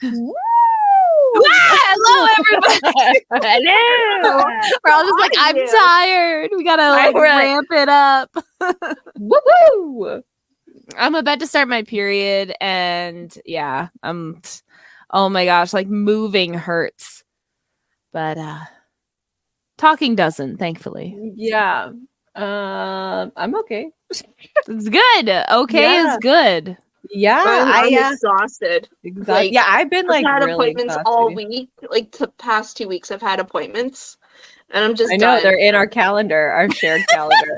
Woo! Hello, everybody. Hello. We're all just like, I'm tired. We gotta like ramp it up. Woo! I'm about to start my period, and yeah, oh my gosh, like moving hurts, but talking doesn't, thankfully. Yeah. I'm okay. It's good. Okay is good. Yeah, I'm exhausted. Exactly. Like, yeah, I've been like I've had really appointments exhausted. all week. Like the past 2 weeks, I've had appointments, and I'm just. I know done. they're in our calendar, our shared calendar.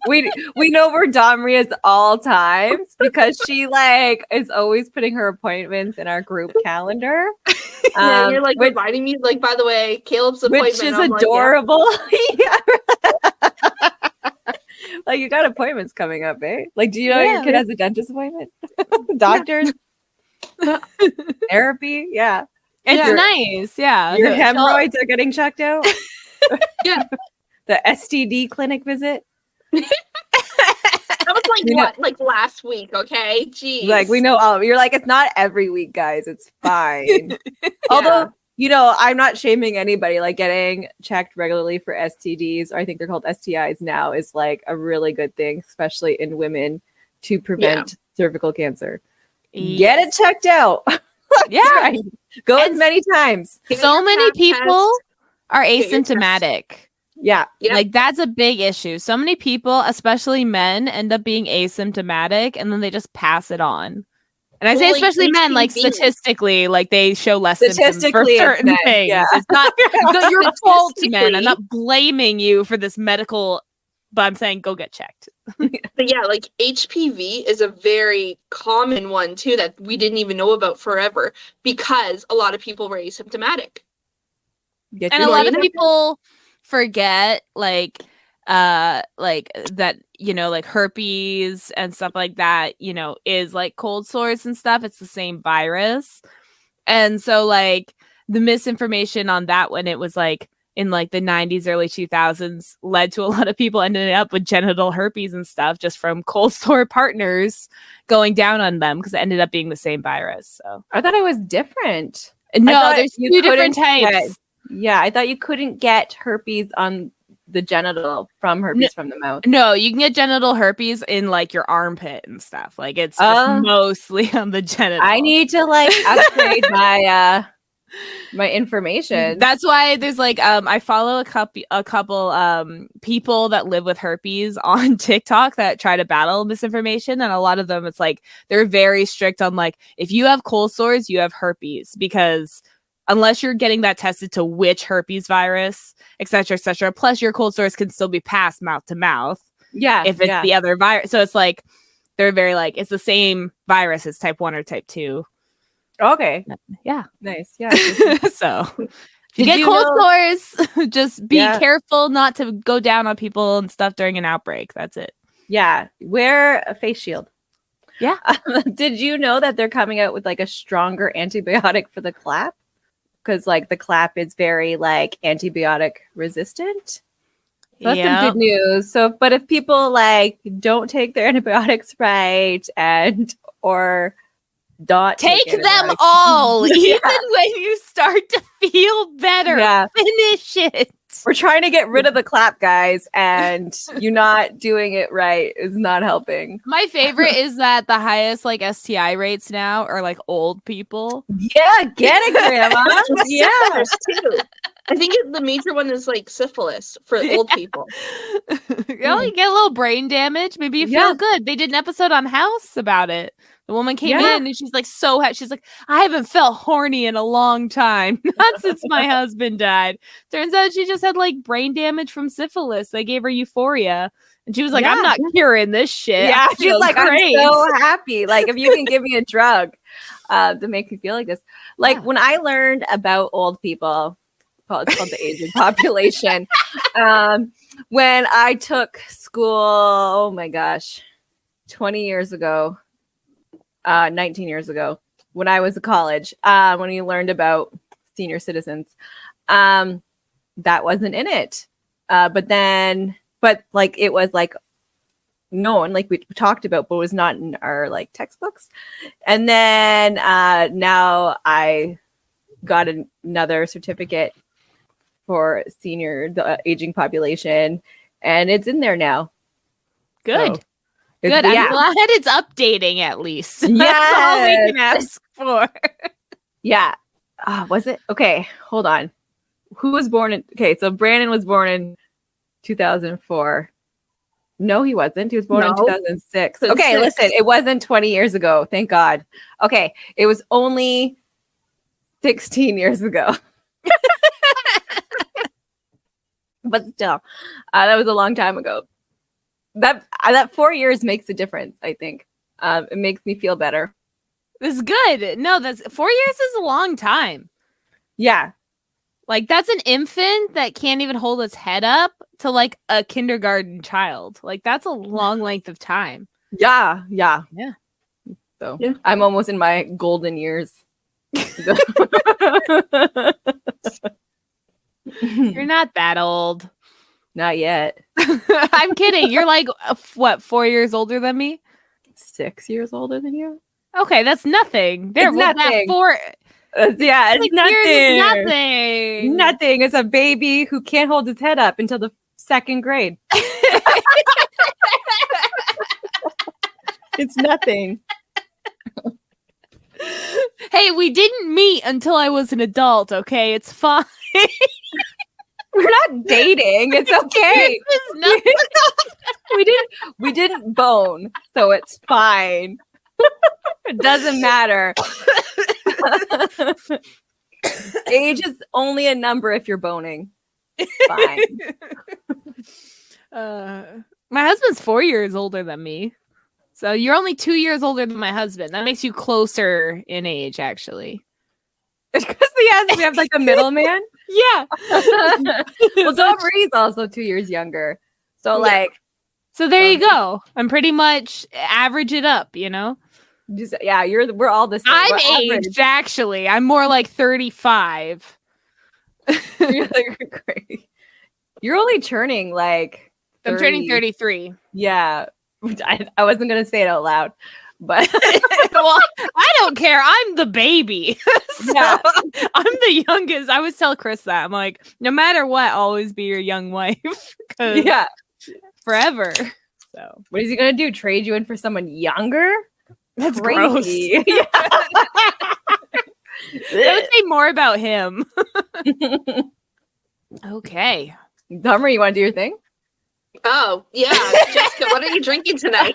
we know where Domri is all times because she like is always putting her appointments in our group calendar. Yeah, you're like reminding me. Like, by the way, Caleb's appointment, which is I'm adorable. Like, yeah. Like you got appointments coming up, eh? Like, do you know your kid has a dentist appointment? Doctors, therapy, yeah. It's nice, yeah. Your hemorrhoids are getting checked out. Yeah. The STD clinic visit. That was like what, like last week, okay? Jeez. Like we know all. You're like, it's not every week, guys. It's fine. Although, you know, I'm not shaming anybody. Like getting checked regularly for STDs, or I think they're called STIs now, is like a really good thing, especially in women, to prevent cervical cancer. Get it checked out. Right. Go as many times. So many people are asymptomatic. Yeah. Like that's a big issue. So many people, especially men, end up being asymptomatic and then they just pass it on. And I say especially men, like statistically, like they show less symptoms for certain things. Yeah. It's not your fault, men. I'm not blaming you for this medical, but I'm saying go get checked. But yeah, like HPV is a very common one too that we didn't even know about forever because a lot of people were asymptomatic. And a lot of people forget like that, you know, like herpes and stuff like that, you know, is like cold sores and stuff. It's the same virus. And so like the misinformation on that when it was like in like the 90s, early 2000s led to a lot of people ending up with genital herpes and stuff just from cold sore partners going down on them because it ended up being the same virus. So I thought it was different. No, there's two different types. Yeah, I thought you couldn't get herpes on the genital from herpes from the mouth. No, you can get genital herpes in like your armpit and stuff. Like it's just mostly on the genital. I need to like upgrade my my information. That's why there's like I follow a couple people that live with herpes on TikTok that try to battle misinformation, and a lot of them it's like they're very strict on like if you have cold sores, you have herpes because unless you're getting that tested to which herpes virus, et cetera, plus your cold sores can still be passed mouth to mouth. Yeah. If it's the other virus. So it's like, they're very like, it's the same virus as type 1 or type 2. Okay. Yeah. Nice. Yeah. So if you get cold sores, just be careful not to go down on people and stuff during an outbreak. That's it. Yeah. Wear a face shield. Yeah. Did you know that they're coming out with like a stronger antibiotic for the clap? Because like the clap is very like antibiotic resistant. So that's some good news. So, but if people like don't take their antibiotics right and or don't take them all, even when you start to feel better, finish it. We're trying to get rid of the clap, guys, and you not doing it right is not helping. My favorite is that the highest like STI rates now are like old people. Yeah, get it, Grandma. Yeah, too. I think the major one is like syphilis for old people. You know, you get a little brain damage. Maybe you feel good. They did an episode on House about it. The woman came in and she's like so happy. She's like, I haven't felt horny in a long time. Not since my husband died. Turns out she just had like brain damage from syphilis. They gave her euphoria. And she was like, I'm not curing this shit. Yeah, she's like, great. I'm so happy. Like, if you can give me a drug to make me feel like this. Like, when I learned about old people, it's called the aging population. When I took school, oh my gosh, 20 years ago, 19 years ago, when I was in college, when we learned about senior citizens, that wasn't in it. But like it was like known, like we talked about, but was not in our like textbooks. And then now I got another certificate for the aging population, and it's in there now. Good. So good. I'm glad it's updating at least. Yeah. That's all we can ask for. Yeah. Was it? Okay, hold on. Who was born in... Okay, so Brandon was born in 2004. No, he wasn't. He was born in 2006. Okay, listen. It wasn't 20 years ago. Thank God. Okay, it was only 16 years ago. But still, that was a long time ago. That 4 years makes a difference, I think. It makes me feel better. That's good. No, 4 years is a long time. Yeah. Like, that's an infant that can't even hold its head up to, like, a kindergarten child. Like, that's a long length of time. Yeah. So, yeah. I'm almost in my golden years. You're not that old. Not yet. I'm kidding. You're, like, 4 years older than me? 6 years older than you? Okay, that's nothing. It's nothing. It's nothing. Nothing. It's a baby who can't hold his head up until the 2nd grade. It's nothing. Hey, we didn't meet until I was an adult, okay? It's fine. We're not dating. It's okay. We didn't bone, so it's fine. It doesn't matter. Age is only a number if you're boning. It's fine. My husband's 4 years older than me. So you're only 2 years older than my husband. That makes you closer in age, actually. It's because we have like a middleman. Yeah. Well, Dobri's also 2 years younger. So so there you go. I'm pretty much average it up, you know? We're all the same. I'm aged, actually. I'm more like 35. You're great. You're only turning like 30. I'm turning 33. Yeah. I wasn't going to say it out loud, but well, I don't care. I'm the baby. I'm the youngest. I always tell Chris that. I'm like, no matter what, always be your young wife. Yeah. Forever. So what is he going to do? Trade you in for someone younger? That's crazy. Gross. I would say more about him. Okay. Dummer, you want to do your thing? Oh, yeah. Jessica, what are you drinking tonight?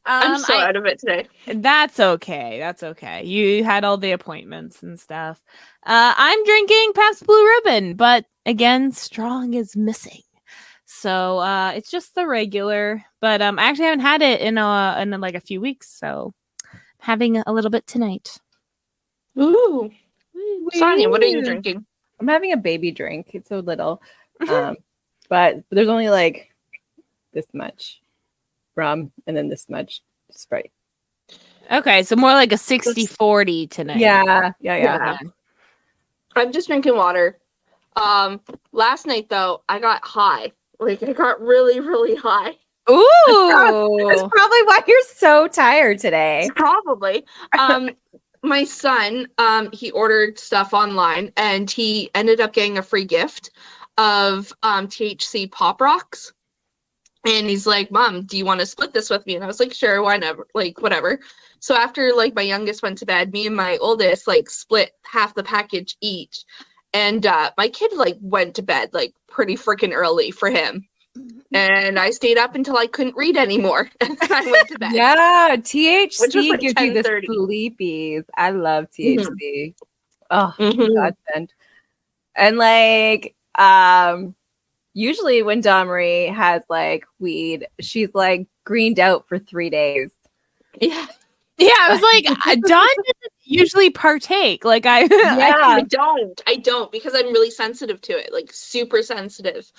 I'm so out of it today. That's okay. That's okay. You had all the appointments and stuff. I'm drinking Pabst Blue Ribbon, but again, strong is missing. So it's just the regular, but I actually haven't had it in like a few weeks, so having a little bit tonight. Ooh. Sonia, what are you drinking? I'm having a baby drink. It's so little. But there's only like this much rum and then this much Sprite. Okay, so more like a 60-40 tonight. Yeah. I'm just drinking water. Last night though, I got high. Like I got really, really high. Ooh. That's probably why you're so tired today. Probably. My son, he ordered stuff online and he ended up getting a free gift of THC Pop Rocks. And he's like, Mom, do you want to split this with me? And I was like, sure, why never? Like, whatever. So after like my youngest went to bed, me and my oldest like split half the package each. And my kid like went to bed like pretty freaking early for him. And I stayed up until I couldn't read anymore. And then I went to bed. Yeah, THC like gives you the 10:30. sleepies. I love THC. Oh, godsend. And like, usually when Domri has like weed, she's like greened out for 3 days. Yeah. Yeah, I was like, Dawn doesn't usually partake. Like I don't because I'm really sensitive to it, like super sensitive.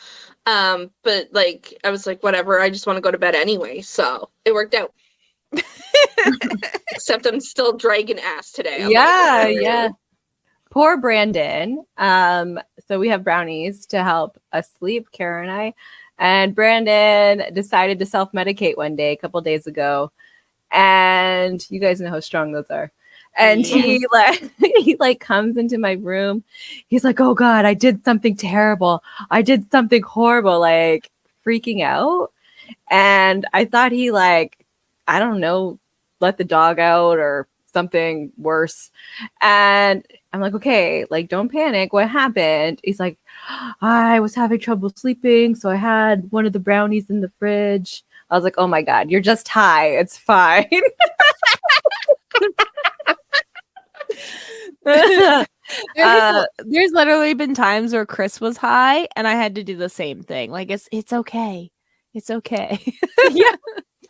But like I was like, whatever, I just want to go to bed anyway. So it worked out. Except I'm still dragging ass today. Yeah. Poor Brandon. So we have brownies to help us sleep, Kara and I. And Brandon decided to self-medicate one day, a couple days ago. And you guys know how strong those are. And he comes into my room. He's like, oh God, I did something terrible. I did something horrible, like freaking out. And I thought he I don't know, let the dog out or something worse. And I'm like, okay, don't panic. What happened? He's like, I was having trouble sleeping. So I had one of the brownies in the fridge. I was like, oh my God, you're just high. It's fine. There's literally been times where Chris was high and I had to do the same thing. It's okay. It's okay. Yeah.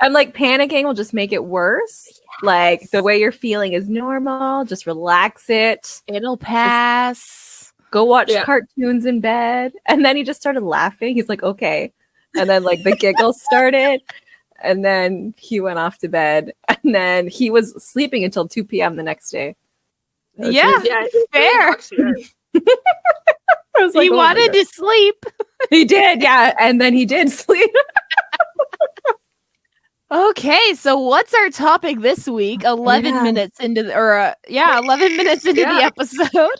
I'm panicking will just make it worse. Yes. The way you're feeling is normal. Just relax it. It'll pass. Just go watch cartoons in bed. And then he just started laughing. He's like, okay. And then the giggles started. And then he went off to bed. And then he was sleeping until 2 p.m. the next day. Yeah, fair. He wanted to sleep. He did, yeah. And then he did sleep. Okay, so what's our topic this week? 11 minutes into the episode.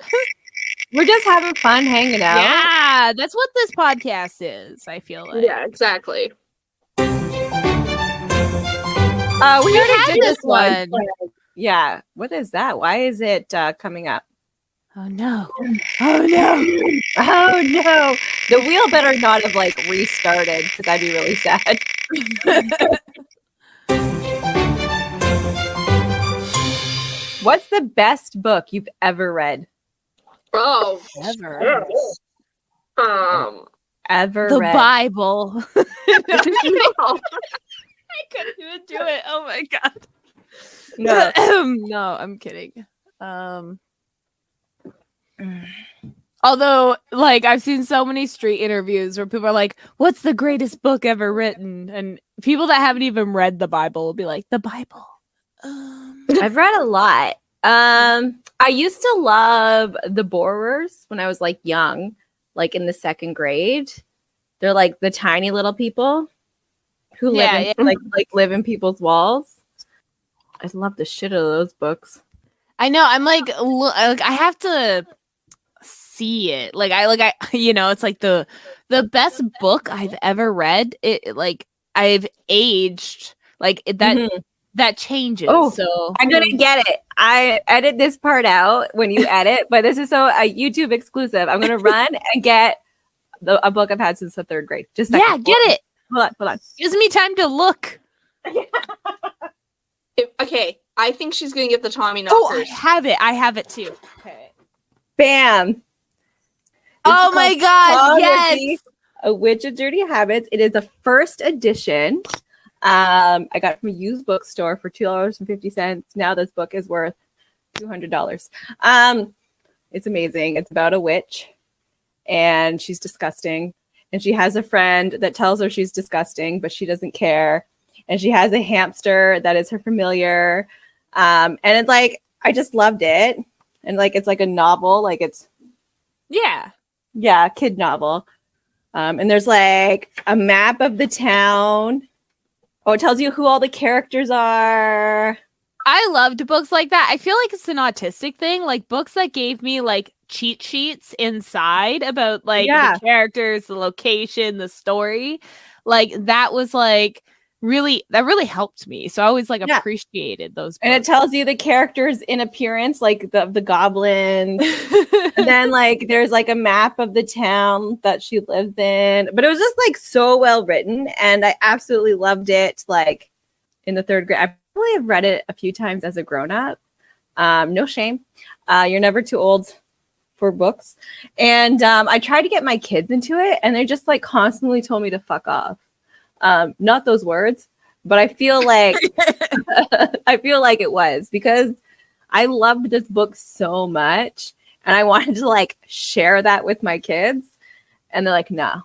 We're just having fun hanging out. Yeah, that's what this podcast is, I feel like. Yeah, exactly. We already did this one. Yeah. What is that? Why is it coming up? Oh no. Oh no. Oh no. The wheel better not have restarted because I'd be really sad. What's the best book you've ever read? Oh, ever. Ever the read. Bible. I couldn't even do it. Oh my God. No. No, I'm kidding. Although, I've seen so many street interviews where people are like, what's the greatest book ever written? And people that haven't even read the Bible will be like, the Bible. I've read a lot. I used to love the Borers when I was young, in the second grade. They're the tiny little people who live live in people's walls. I love the shit out of those books. I know. I'm I have to see it. I it's the best book I've ever read. It I've aged that changes. Oh, so I'm gonna get it. I edit this part out when you edit, but this is a YouTube exclusive. I'm gonna run and get a book I've had since the third grade. Just get it. Hold on. Gives me time to look. Okay, I think she's gonna get the Tommy knockers. I have it too. Okay. Bam. Oh my God! Yes. A Witch of Dirty Habits. It is a first edition. I got it from a used bookstore for $2.50. Now this book is worth $200. It's amazing. It's about a witch, and she's disgusting. And she has a friend that tells her she's disgusting, but she doesn't care. And she has a hamster that is her familiar. And it's I just loved it. And it's a novel. Yeah, kid novel. And there's a map of the town. Oh, it tells you who all the characters are. I loved books like that. I feel like it's an autistic thing. Books that gave me cheat sheets inside about the characters, the location, the story. That was really helped me. So I always appreciated those books. And it tells you the characters in appearance, the goblins. And then there's a map of the town that she lives in. But it was just so well written, and I absolutely loved it. In the third grade, I probably have read it a few times as a grown-up. No shame. You're never too old for books. And I tried to get my kids into it, and they just constantly told me to fuck off. Not those words, but I feel it was because I loved this book so much, and I wanted to share that with my kids, and they're no,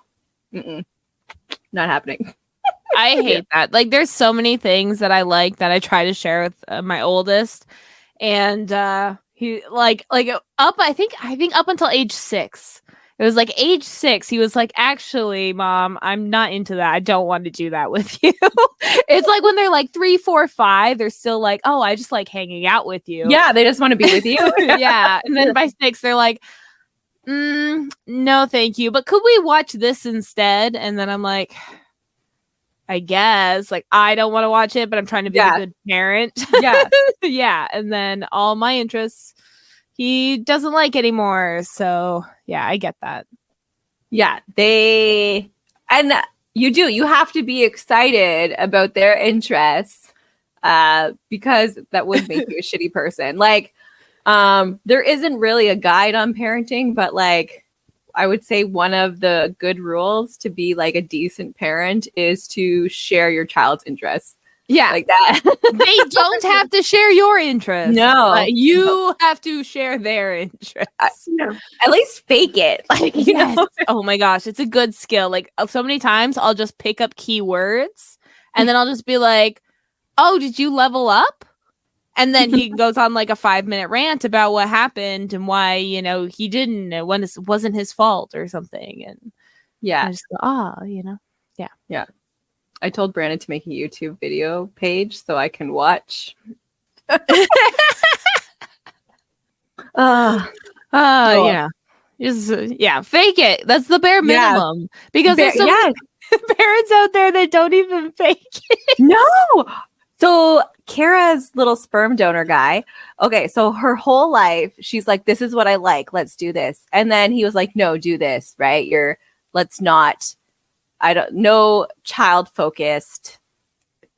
not happening. I hate that. There's so many things that I like that I try to share with my oldest, and he up. I think up until age 6, It was like age 6. He was like, actually, Mom, I'm not into that. I don't want to do that with you. It's like when they're like 3, 4, 5, they're still like, oh, I just like hanging out with you. Yeah, they just want to be with you. Yeah. And then by 6, they're like, no, thank you. But could we watch this instead? And then I'm like, I guess. Like, I don't want to watch it, but I'm trying to be a good parent. Yeah. Yeah. And then all my interests, he doesn't like anymore. So yeah, I get that. Yeah, you have to be excited about their interests because that would make you a shitty person. Like, there isn't really a guide on parenting, but like, I would say one of the good rules to be like a decent parent is to share your child's interests. Yeah. Like that. They don't have to share your interests. No. You have to share their interests. At least fake it. Like, you know. Oh my gosh, it's a good skill. Like, so many times I'll just pick up keywords and then I'll just be like, oh, did you level up? And then he goes on like a 5-minute rant about what happened and why, you know, he didn't, when it wasn't his fault or something. And I just go, you know, yeah. I told Brandon to make a YouTube video page so I can watch. Yeah. Just, fake it. That's the bare minimum. Yeah. Because there's some parents out there that don't even fake it. No. So Kara's little sperm donor guy. Okay, so her whole life, she's like, this is what I like. Let's do this. And then he was like, no, do this, right? Let's not. No child focused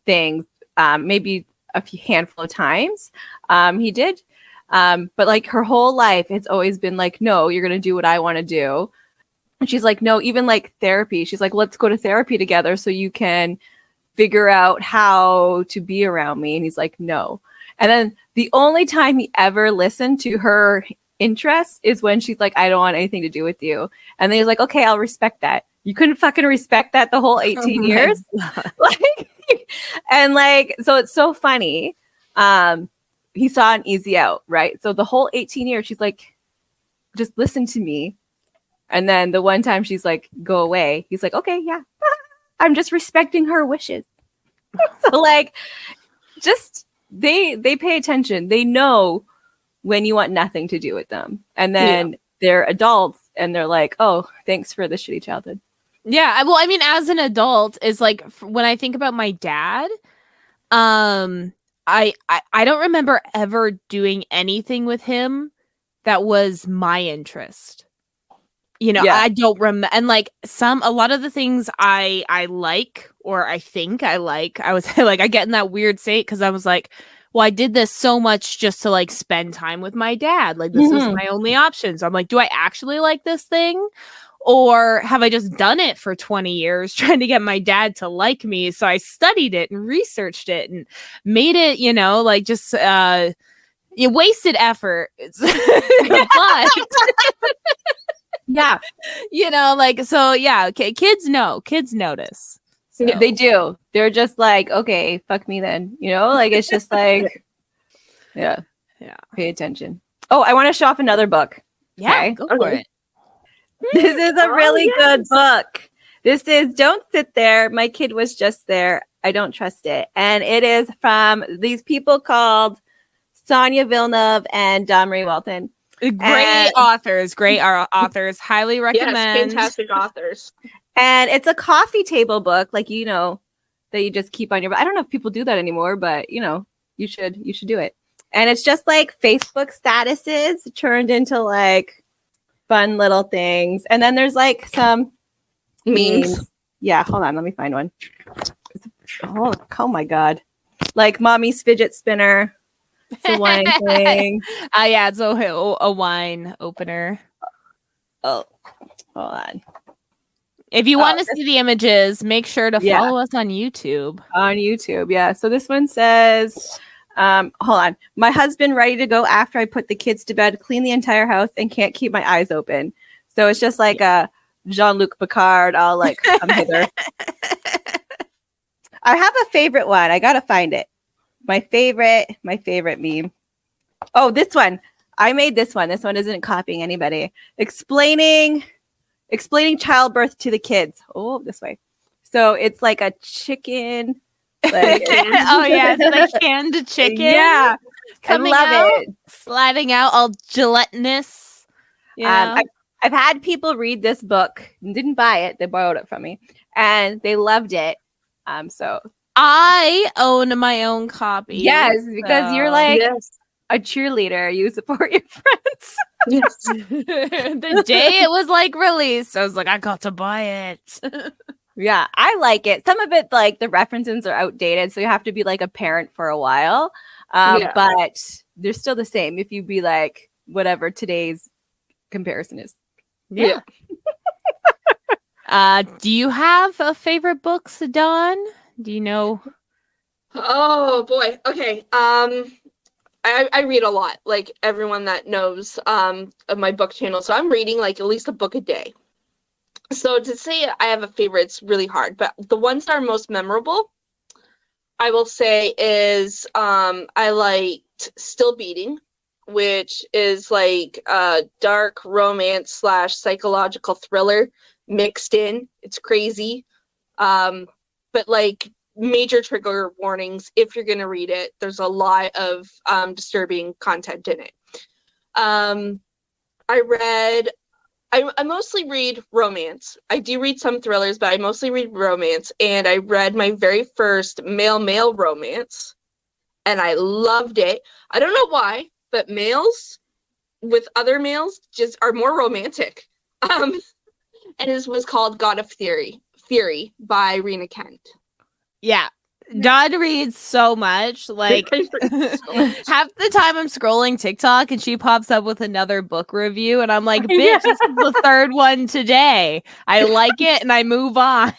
things. Maybe a handful of times he did. But like her whole life, it's always been like, no, you're going to do what I want to do. And she's like, no, even like therapy. She's like, let's go to therapy together so you can figure out how to be around me. And he's like, no. And then the only time he ever listened to her interests is when she's like, I don't want anything to do with you. And then he's like, okay, I'll respect that. You couldn't fucking respect that the whole 18 years. And like, so it's so funny. He saw an easy out, right? So the whole 18 years, she's like, just listen to me. And then the one time she's like, go away. He's like, okay, yeah. I'm just respecting her wishes. So like, just they pay attention. They know when you want nothing to do with them. And then they're adults and they're like, oh, thanks for the shitty childhood. Yeah. Well, I mean, as an adult, is like when I think about my dad, I don't remember ever doing anything with him that was my interest. You know, I don't remember. And like a lot of the things I like, or I think I like, I was like, I get in that weird state because I was like, well, I did this so much just to like spend time with my dad. Like this was my only option. So I'm like, do I actually like this thing? Or have I just done it for 20 years trying to get my dad to like me? So I studied it and researched it and made it, you know, like just wasted effort. But yeah, you know, like, so yeah, kids notice. So. Yeah, they do. They're just like, okay, fuck me then, you know, like it's just like, yeah, pay attention. Oh, I want to show off another book. Yeah, go for it. This is a really good book. This is Don't Sit There. My kid was just there. I don't trust it. And it is from these people called Sonia Villeneuve and Marie Walton. Great authors. Highly recommend. Yes, fantastic authors. And it's a coffee table book, like, you know, that you just keep on your. I don't know if people do that anymore, but you know, you should do it. And it's just like Facebook statuses turned into like fun little things. And then there's like some memes. Yeah, hold on, let me find one. Oh my god, like mommy's fidget spinner. It's a wine thing. Yeah, it's a wine opener. Oh, hold on. If you want to see the images, make sure to follow us on YouTube. On YouTube, yeah. So this one says, hold on. My husband ready to go after I put the kids to bed, clean the entire house, and can't keep my eyes open. So it's just like a Jean-Luc Picard. I'll like come hither. I have a favorite one. I gotta find it. My favorite meme. Oh, this one. I made this one. This one isn't copying anybody. Explaining explaining childbirth to the kids. Oh, this way. So it's like a chicken. Like, oh yeah, it's like canned chicken. Yeah, coming I love out, it. sliding out, all gelatinous. I've had people read this book and didn't buy it; they borrowed it from me, and they loved it. So I own my own copy. Yes, because you're like Yes. a cheerleader. You support your friends. Yes. The day it was like released, I was like, I got to buy it. Yeah, I like it. Some of it, like the references are outdated, so you have to be like a parent for a while. But they're still the same if you be like whatever today's comparison is. Yeah. Do you have a favorite books, Dawn? Do you know? Oh boy. Okay. I read a lot, like everyone that knows of my book channel. So I'm reading like at least a book a day. So to say I have a favorite, it's really hard. But the ones that are most memorable, I will say is I liked Still Beating, which is like a dark romance / psychological thriller mixed in. It's crazy. But like major trigger warnings if you're going to read it. There's a lot of disturbing content in it. I mostly read romance. I do read some thrillers, but I mostly read romance. And I read my very first male romance, and I loved it. I don't know why, but males with other males just are more romantic. And it was called God of Fury by Rena Kent. Yeah. Dawn reads so much. Like half the time I'm scrolling TikTok and she pops up with another book review and I'm like, bitch, this is the third one today. I like it and I move on.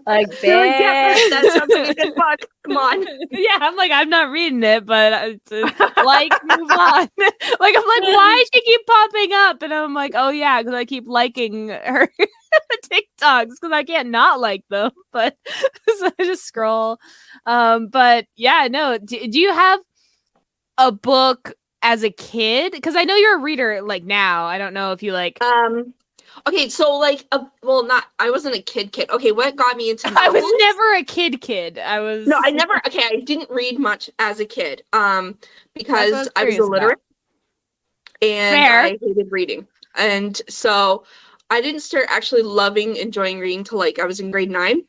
Like, bitch. That sounds like a good book. Come on. Yeah, I'm like, I'm not reading it, but like, move on. Like, I'm like, why does she keep popping up? And I'm like, oh yeah, because I keep liking her TikToks because I can't not like them. But so I just scroll. But yeah, no. Do you have a book as a kid? Because I know you're a reader like now. I don't know if you like. Okay, so like, I wasn't a kid. Okay, what got me into novels? I was never a kid. I didn't read much as a kid, because I was illiterate and I hated reading. And so I didn't start actually enjoying reading till like I was in grade 9.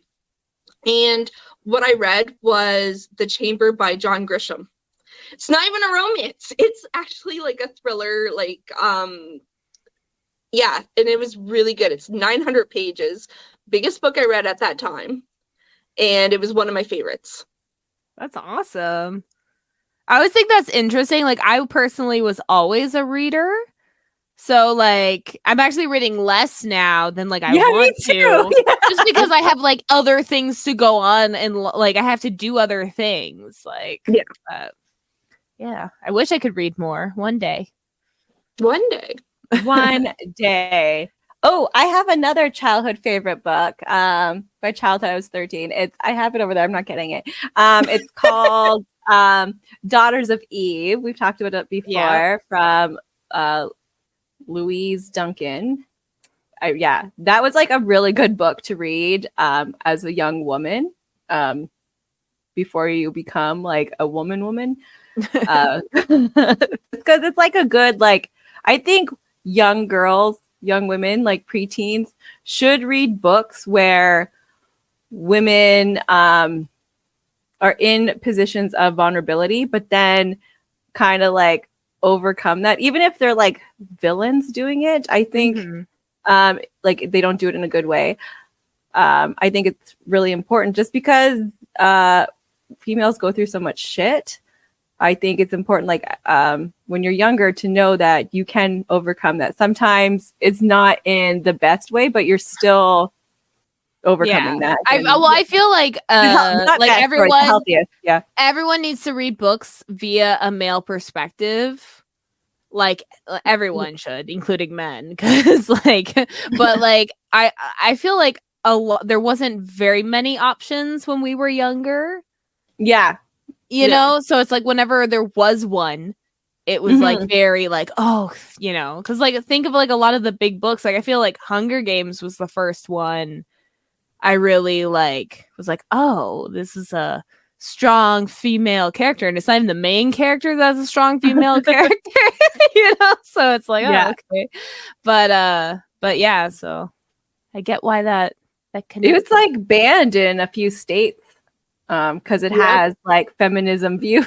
And what I read was The Chamber by John Grisham. It's not even a romance. It's actually like a thriller, like, yeah, and it was really good. It's 900 pages. Biggest book I read at that time. And it was one of my favorites. That's awesome. I always think that's interesting. Like, I personally was always a reader. So, like, I'm actually reading less now than, like, I want to. Yeah. Just because I have, like, other things to go on and, like, I have to do other things. Like, yeah. I wish I could read more one day. One day. One day. Oh, I have another childhood favorite book. By childhood, I was 13. I have it over there. I'm not getting it. It's called Daughters of Eve. We've talked about it before from Louise Duncan. That was like a really good book to read as a young woman before you become like a woman. Because it's like a good, like, I think young girls, young women, like preteens, should read books where women are in positions of vulnerability, but then kind of like overcome that. Even if they're like villains doing it, I think like they don't do it in a good way. I think it's really important just because females go through so much shit. I think it's important, like, when you're younger, to know that you can overcome that. Sometimes it's not in the best way, but you're still overcoming that. I feel like everyone, everyone needs to read books via a male perspective. Like, everyone should, including men, because like, but like, I feel like there wasn't very many options when we were younger. Yeah. You know, so it's like whenever there was one, it was like very like, oh, you know, because like think of like a lot of the big books. Like I feel like Hunger Games was the first one I really like was like, oh, this is a strong female character, and it's not even the main character that's a strong female character, you know. So it's like, oh, okay, but yeah, so I get why that it was like banned in a few states because it has like feminism views.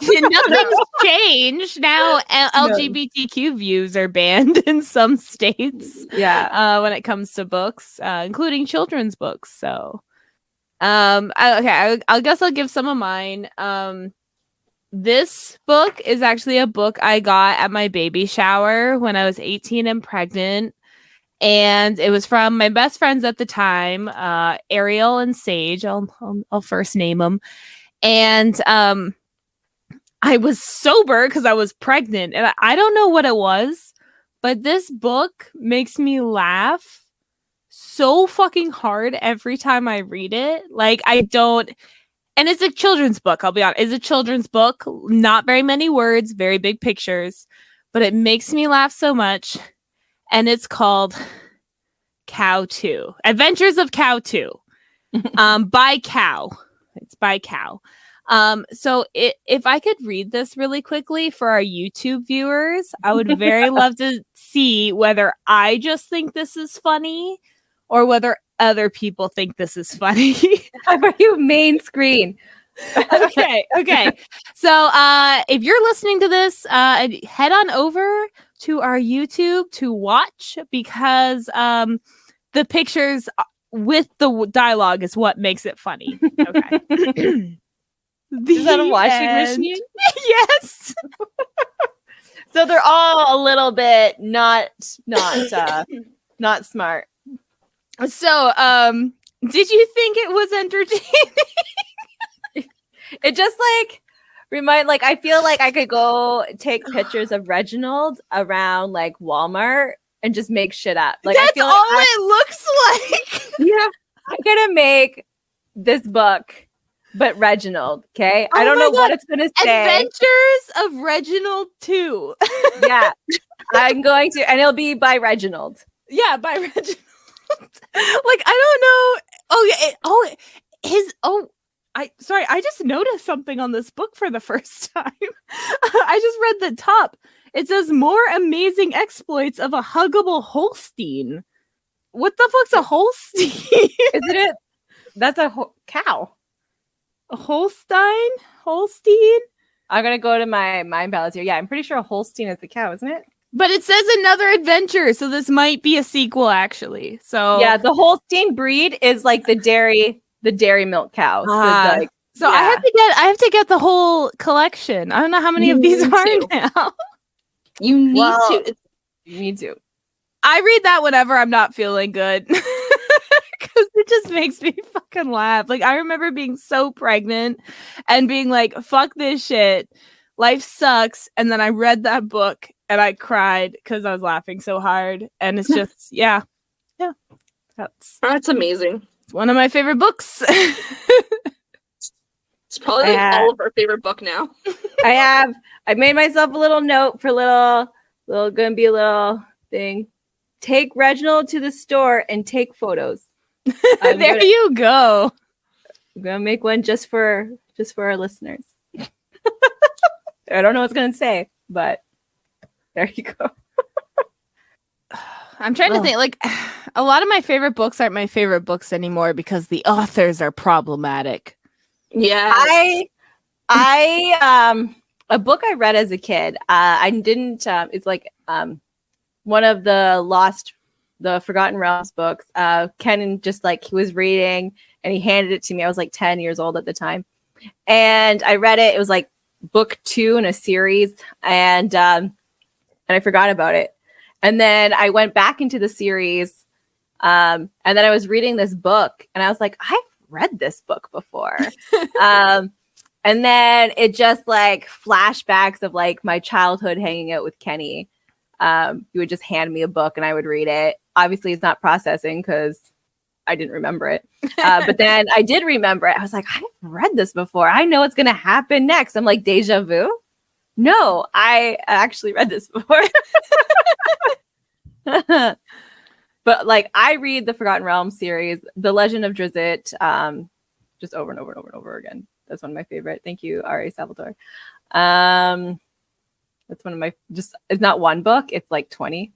Nothing's changed now. LGBTQ views are banned in some states. Yeah, when it comes to books, including children's books. So, I guess I'll give some of mine. This book is actually a book I got at my baby shower when I was 18 and pregnant. And it was from my best friends at the time, Ariel and Sage. I'll first name them. And I was sober because I was pregnant. And I don't know what it was, but this book makes me laugh so fucking hard every time I read it. Like, I don't... And it's a children's book, I'll be honest. It's a children's book. Not very many words, very big pictures. But it makes me laugh so much. And it's called Cow 2. Adventures of Cow 2. By Cow. It's by Cow. So if I could read this really quickly for our YouTube viewers, I would very love to see whether I just think this is funny or whether other people think this is funny. How are you main screen? Okay. So if you're listening to this, head on over to our YouTube to watch, because the pictures with the dialogue is what makes it funny. Okay. Is that a washing machine? Yes. So they're all a little bit not smart. So did you think it was entertaining? It just like I feel like I could go take pictures of Reginald around like Walmart and just make shit up. Like that's I feel all like it looks like. Yeah, I'm gonna make this book, but Reginald. Okay, I don't know what it's gonna say. Adventures of Reginald 2. Yeah, I'm going to, and it'll be by Reginald. Yeah, by Reginald. Like I don't know. I just noticed something on this book for the first time. I just read the top. It says more amazing exploits of a huggable Holstein. What the fuck's a Holstein? Isn't it? That's a cow. A Holstein? Holstein? I'm gonna go to my mind palace here. Yeah, I'm pretty sure a Holstein is the cow, isn't it? But it says another adventure, so this might be a sequel, actually. So yeah, the Holstein breed is like the dairy milk cow. So yeah. I have to get the whole collection. I don't know how many of these are now. You need to. You need to. I read that whenever I'm not feeling good. Because it just makes me fucking laugh. Like, I remember being so pregnant and being like, fuck this shit. Life sucks. And then I read that book and I cried because I was laughing so hard. And it's just, yeah. That's amazing. It's one of my favorite books. It's probably all of our favorite book now. I made myself a little note for gonna be a little thing. Take Reginald to the store and take photos. You go. I'm gonna make one just for our listeners. I don't know what it's gonna say, but there you go. I'm trying to think, like, a lot of my favorite books aren't my favorite books anymore because the authors are problematic. Yeah. I a book I read as a kid. I didn't. It's like one of the Forgotten Realms books. Ken just like he was reading and he handed it to me. I was like 10 years old at the time, and I read it. It was like book 2 in a series, and I forgot about it. And then I went back into the series, and then I was reading this book, and I was like, I've read this book before. And then it just like flashbacks of like my childhood hanging out with Kenny. He would just hand me a book and I would read it. Obviously, it's not processing because I didn't remember it. But then I did remember it. I was like, I've read this before. I know what's going to happen next. I'm like, deja vu. No, I actually read this before. But like I read the Forgotten Realms series, The Legend of Drizzt, just over and over and over and over again. That's one of my favorite. Thank you, R.A. Salvatore. That's one of my it's not one book, it's like 20.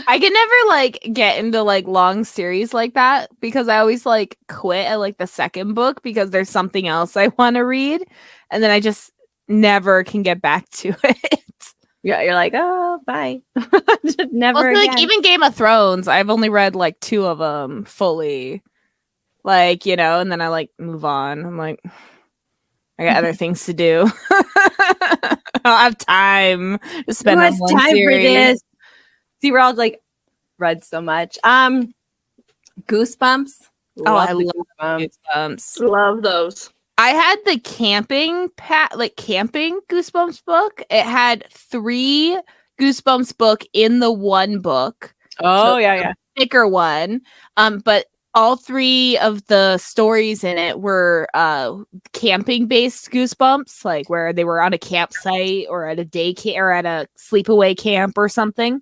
I can never like get into like long series like that because I always like quit at like the second book because there's something else I want to read, and then I just never can get back to it. Yeah, you're like, oh, bye. Never also, again. like even Game of Thrones, I've only read like 2 of them fully, like, you know, and then I like move on. I'm like, I got other things to do. I don't have time to spend on one series. For this? See, we're all like read so much. Goosebumps. I love Goosebumps. Love those. I had the camping Goosebumps book. It had 3 Goosebumps book in the one book. Oh, so yeah. Thicker one. But all 3 of the stories in it were camping based Goosebumps, like where they were on a campsite or at a daycare or at a sleepaway camp or something.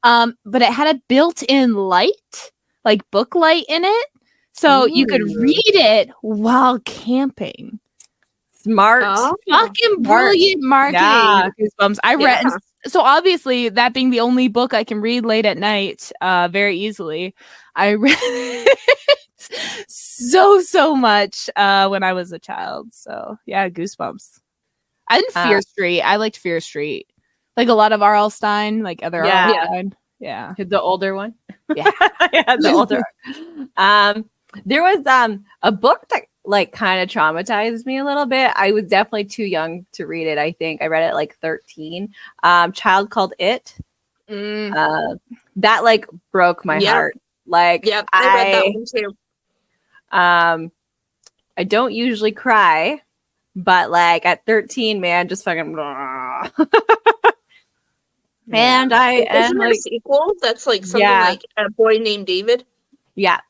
But it had a built-in light, like book light in it. So you could read it while camping. Smart. Fucking brilliant marketing. Yeah. Goosebumps. I read. So obviously, that being the only book I can read late at night, very easily, I read it so much when I was a child. So yeah, Goosebumps. I didn't Fear Street. I liked Fear Street. Like a lot of R.L. Stein, like other R.L. Stein. Yeah. The older one. Yeah. The older one. There was a book that like kind of traumatized me a little bit. I was definitely too young to read it. I think I read it like 13. Child Called It. That like broke my heart. Like I read that one too. I don't usually cry, but like at 13, man, just fucking. And Isn't there a sequel that's like something like A Boy Named David? Yeah.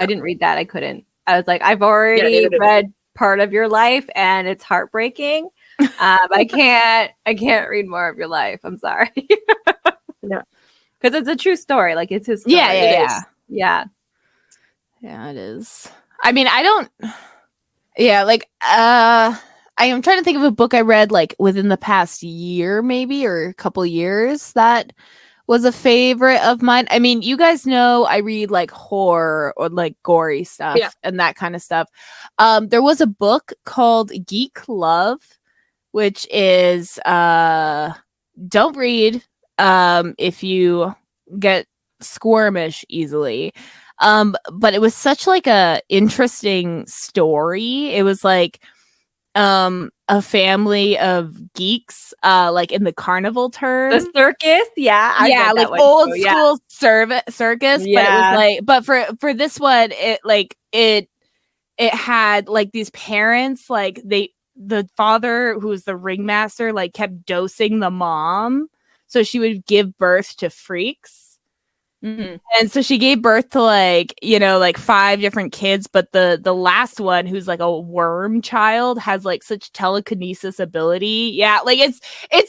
I didn't read that. I couldn't. I was like, I've already read part of your life and it's heartbreaking. I can't read more of your life. I'm sorry. No. Because it's a true story. Like it's his story. Yeah, it is. I mean, I don't. Yeah, like I am trying to think of a book I read like within the past year, maybe, or a couple years that was a favorite of mine. I mean, you guys know I read like horror or like gory stuff and that kind of stuff. There was a book called Geek Love, which is don't read if you get squirmish easily. But it was such like a interesting story. It was like a family of geeks, like in the carnival term. The circus, I like old school circus. Yeah. But it was like, but for this one, it had like these parents, like the father who was the ringmaster, like kept dosing the mom, so she would give birth to freaks. Mm-hmm. And so she gave birth to like, you know, like 5 different kids, but the last one, who's like a worm child, has like such telekinesis ability. Yeah, like it's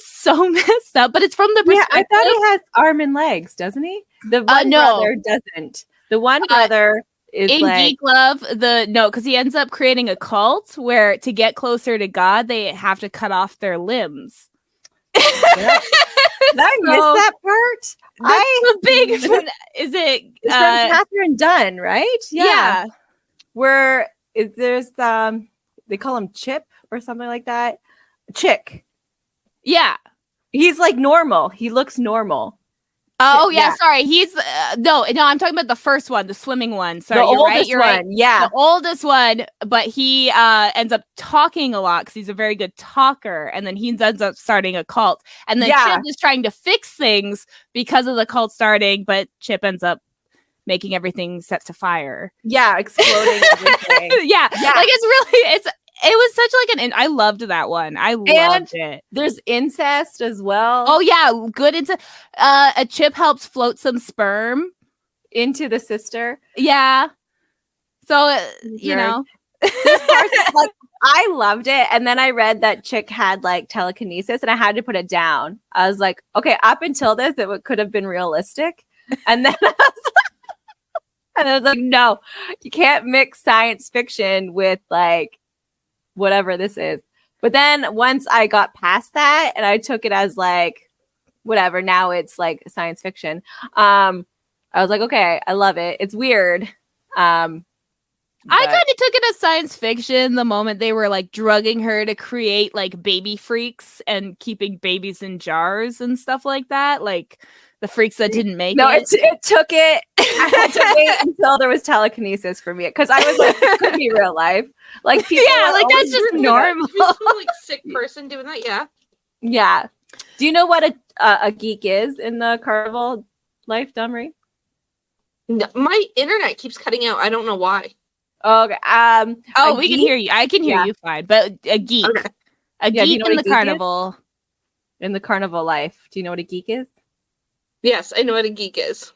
so messed up, but it's from the perspective. I thought he has arm and legs, doesn't he? The one brother doesn't. The one brother is in like Geek Love, because he ends up creating a cult where to get closer to God, they have to cut off their limbs. I missed that part. That's the big. Is it? It's from Catherine Dunn, right? Yeah. Where there's they call him Chip or something like that. Chick. Yeah. He's like normal. He looks normal. Oh yeah, sorry. He's no. I'm talking about the first one, the swimming one. Sorry, the oldest right. You're one. Right. Yeah, the oldest one. But he ends up talking a lot because he's a very good talker, and then he ends up starting a cult. And then Chip is trying to fix things because of the cult starting, but Chip ends up making everything set to fire. Yeah, exploding everything. yeah, like it was such like I loved that one. I loved it. There's incest as well. Oh yeah, good incest. A Chip helps float some sperm into the sister. Yeah. So you know, there's parts of, like I loved it. And then I read that chick had like telekinesis and I had to put it down. I was like, okay, up until this, could have been realistic. And then I was like, no, you can't mix science fiction with like whatever this is. But then once I got past that and I took it as like, whatever, now it's like science fiction. I was like, okay, I love it. It's weird. I kind of took it as science fiction the moment they were like drugging her to create like baby freaks and keeping babies in jars and stuff like that. Like the freaks that didn't make it. It took it. I had to wait until there was telekinesis for me because I was like, it could be real life. Like people, like that's just normal. Like sick person doing that, yeah. Yeah. Do you know what a geek is in the carnival life, Dumry? No, my internet keeps cutting out. I don't know why. Okay. We can hear you. I can hear you fine. But a geek. Okay. A geek in the carnival. In the carnival life. Do you know what a geek is? Yes, I know what a geek is.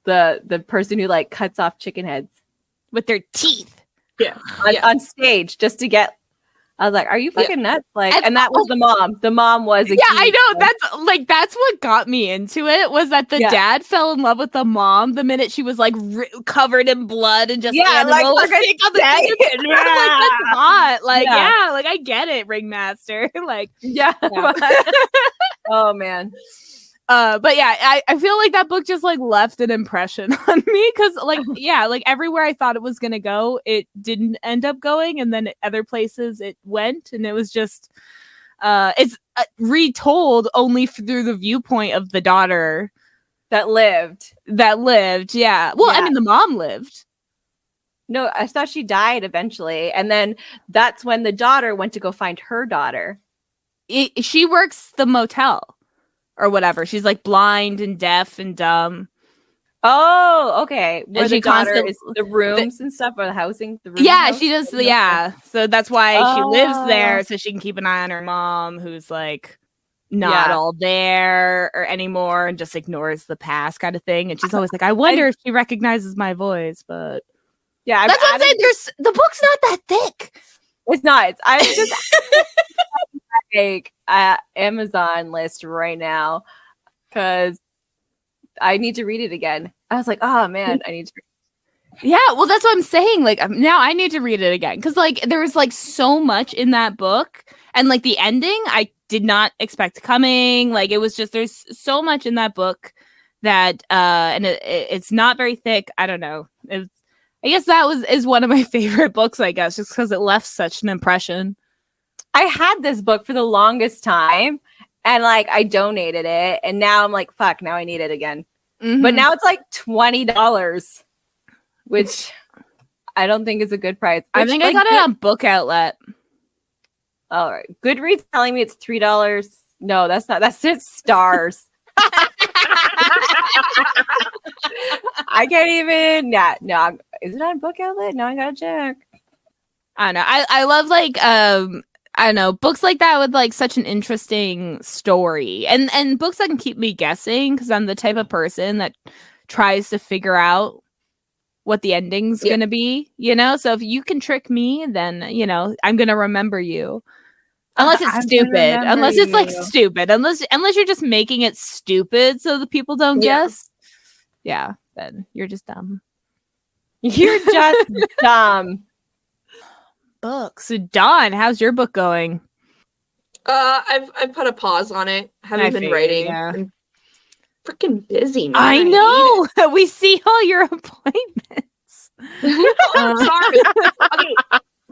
The person who like cuts off chicken heads with their teeth. Yeah. On stage just to get. I was like, "Are you fucking nuts?" Like, and that was the mom. The mom was a geek. I know. That's what got me into it. Was that the dad fell in love with the mom the minute she was like covered in blood and just like on the like that's hot. Like like I get it, Ringmaster. Like oh man. But yeah, I feel like that book just like left an impression on me because like like everywhere I thought it was gonna go, it didn't end up going, and then other places it went, and it was just it's retold only through the viewpoint of the daughter that lived. Yeah. Well, I mean, the mom lived. No, I thought she died eventually, and then that's when the daughter went to go find her daughter. She works the motel. Or whatever. She's like blind and deaf and dumb. Oh, okay. Where and the daughter is the rooms and stuff, or the housing. The room she does. Yeah, so that's why she lives there, so she can keep an eye on her mom, who's like not all there or anymore, and just ignores the past, kind of thing. And she's always like, "I wonder if she recognizes my voice." But that's what I'm saying. The book's not that thick. It's not. I just like Amazon list right now because I need to read it again. I was like, oh man, I need to. Yeah, well, that's what I'm saying. Like now, I need to read it again because like there was like so much in that book, and like the ending, I did not expect coming. Like it was just there's so much in that book that and it's not very thick. I don't know. I guess that is one of my favorite books, I guess, just because it left such an impression. I had this book for the longest time and like I donated it and now I'm like, fuck, now I need it again. Mm-hmm. But now it's like $20, which I don't think is a good price. I think I got it on Book Outlet. All right. Goodreads telling me it's $3. No, that's not. That's it. Stars. I can't even. No. Is it on Book Outlet? No, I gotta check. I don't know. I love like I don't know, books like that with like such an interesting story, and books that can keep me guessing because I'm the type of person that tries to figure out what the ending's gonna be. You know, so if you can trick me, then you know I'm gonna remember you. Unless it's stupid. Unless it's like stupid. Unless you're just making it stupid so the people don't guess. Yeah, then you're just dumb. You're just dumb. Books. So Dawn, how's your book going? I've put a pause on it. Haven't been writing. Yeah. I'm freaking busy, man. I know. We see all your appointments. Sorry. Okay.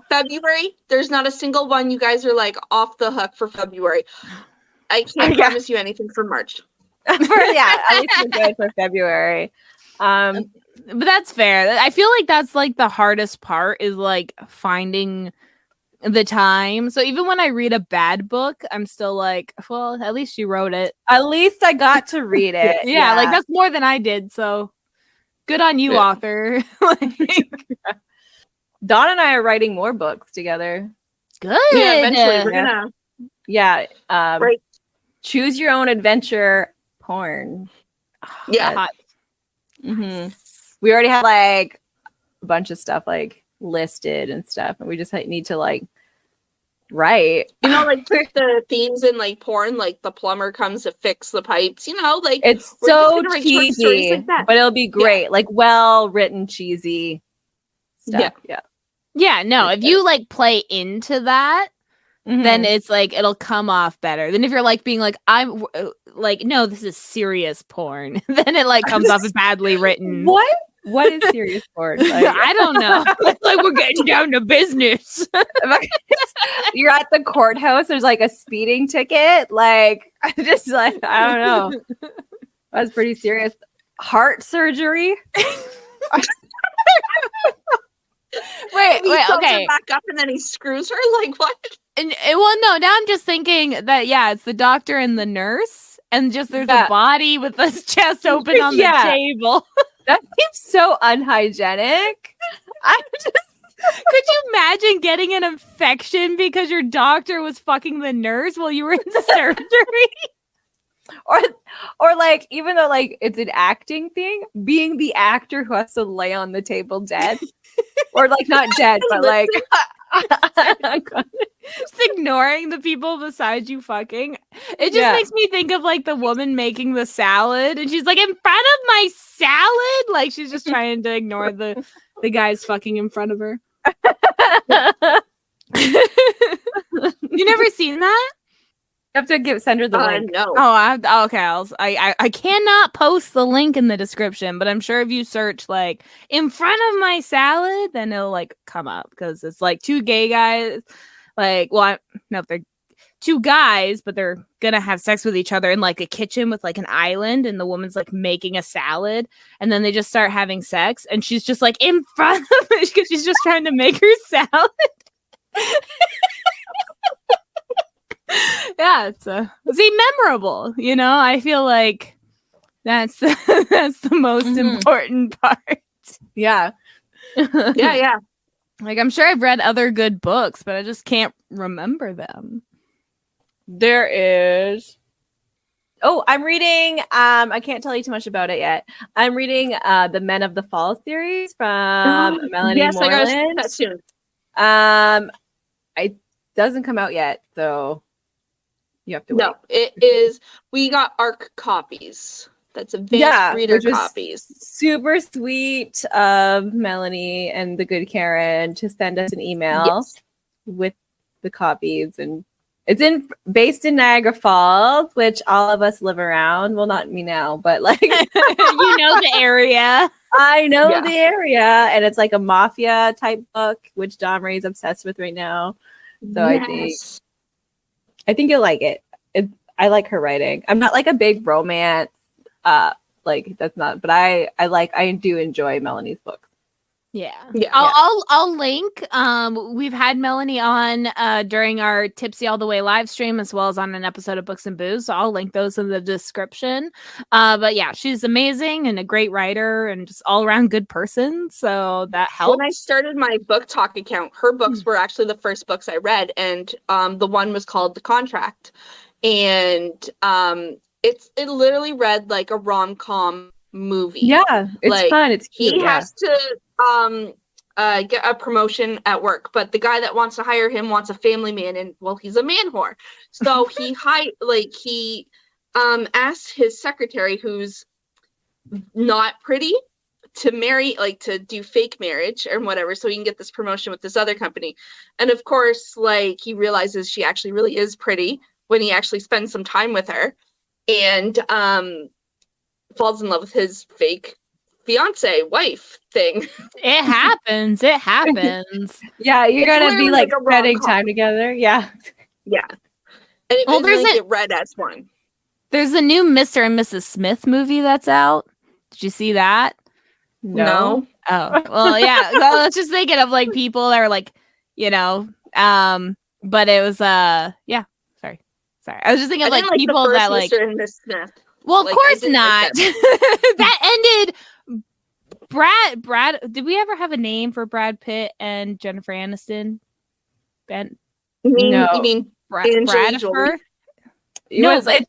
February, there's not a single one you guys are like off the hook for February. I can't promise you anything for March. At least we're good for February. But that's fair. I feel like that's like the hardest part is like finding the time. So even when I read a bad book, I'm still like, well, at least you wrote it. At least I got to read it. Yeah, like that's more than I did. So good on you, author. Dawn and I are writing more books together. Good. Yeah, eventually we're gonna. Yeah. Choose your own adventure porn. Yeah. Hot. Mm-hmm. We already have like a bunch of stuff like listed and stuff, and we just need to like Right. You know, like the themes in like porn, like the plumber comes to fix the pipes, you know, like it's so cheesy, like that. but it'll be great. Like well written, cheesy stuff. Yeah, no, if you like play into that, then it's like it'll come off better than if you're like being like, I'm like, no, this is serious porn. Then it like comes off as badly written. What is serious porn? Like, I don't know. Like we're getting down to business. You're at the courthouse. There's like a speeding ticket. Like I just like I don't know. That's pretty serious. Heart surgery. Wait, okay. Back up and then he screws her. Like what? And well, no. Now I'm just thinking that it's the doctor and the nurse, and just there's a body with his chest open on the table. That seems so unhygienic. Could you imagine getting an infection because your doctor was fucking the nurse while you were in surgery? Or like, even though like it's an acting thing, being the actor who has to lay on the table dead, or like not dead, but like just ignoring the people beside you fucking. It just makes me think of like the woman making the salad, and she's like, in front of my salad, like she's just trying to ignore the guys fucking in front of her. You never seen that? You have to send her the link. No. Oh, okay. I cannot post the link in the description, but I'm sure if you search like in front of my salad, then it'll like come up because it's like two gay guys. Like, well, I don't know if they're two guys, but they're gonna have sex with each other in like a kitchen with like an island, and the woman's like making a salad, and then they just start having sex, and she's just like in front of it because she's just trying to make her salad. Yeah, it's memorable, you know. I feel like that's the most important part. Yeah. Yeah. Like I'm sure I've read other good books, but I just can't remember them. There is. Oh, I'm reading. I can't tell you too much about it yet. I'm reading the Men of the Fall series from Melanie Moreland. I gotta see that soon. It doesn't come out yet, so you have to wait. No, it is. We got ARC copies. That's advanced reader copies. Super sweet of Melanie and the good Karen to send us an email with the copies, and it's based in Niagara Falls, which all of us live around. Well, not me now, but like you know the area. I know the area, and it's like a mafia type book, which Dom Ray's obsessed with right now. So I think you'll like it. I like her writing. I'm not like a big romance, like that's not. But I do enjoy Melanie's books. Yeah. I'll link. We've had Melanie on during our Tipsy All the Way live stream, as well as on an episode of Books and Booze. So I'll link those in the description. But yeah, she's amazing and a great writer and just all around good person. So that helps. When I started my book talk account, her books were actually the first books I read, and the one was called The Contract, and it literally read like a rom-com movie. Yeah, it's like, fun. It's cute. He has to get a promotion at work, but the guy that wants to hire him wants a family man, and well, he's a man whore. So he asked his secretary, who's not pretty, to marry, like to do fake marriage or whatever, so he can get this promotion with this other company. And of course, like he realizes she actually really is pretty when he actually spends some time with her, and falls in love with his fake fiance wife thing. It happens. Yeah, you're gonna be like spending time together. Yeah. And it really get read as one. There's a new Mr. and Mrs. Smith movie that's out. Did you see that? No. Oh, well, yeah. I was just thinking of like people that are like, you know, but it was Sorry. I was just thinking of like people that like Mr. and Miss Smith. Well, of course not. That ended. Brad. Did we ever have a name for Brad Pitt and Jennifer Aniston? You mean Bradford? No, I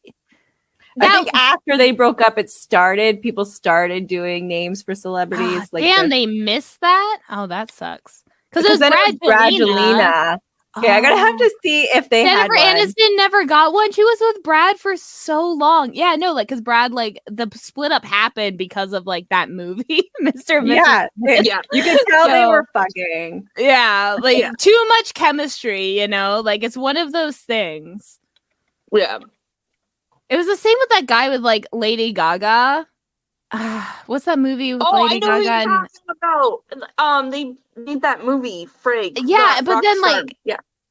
think after they broke up, people started doing names for celebrities. They missed that. Oh, that sucks. Because it was Brangelina. Okay, I'm gonna have to see if they Jennifer had one. Aniston never got one. She was with Brad for so long. Yeah, no, like because Brad, like the split up happened because of like that movie, Mr. and Mrs. Yeah. You could tell they were fucking. Yeah, like too much chemistry, you know? Like it's one of those things. Yeah. It was the same with that guy with like Lady Gaga. What's that movie with Lady Gaga? Who you're talking about. They made that movie, Frig. Yeah, but then like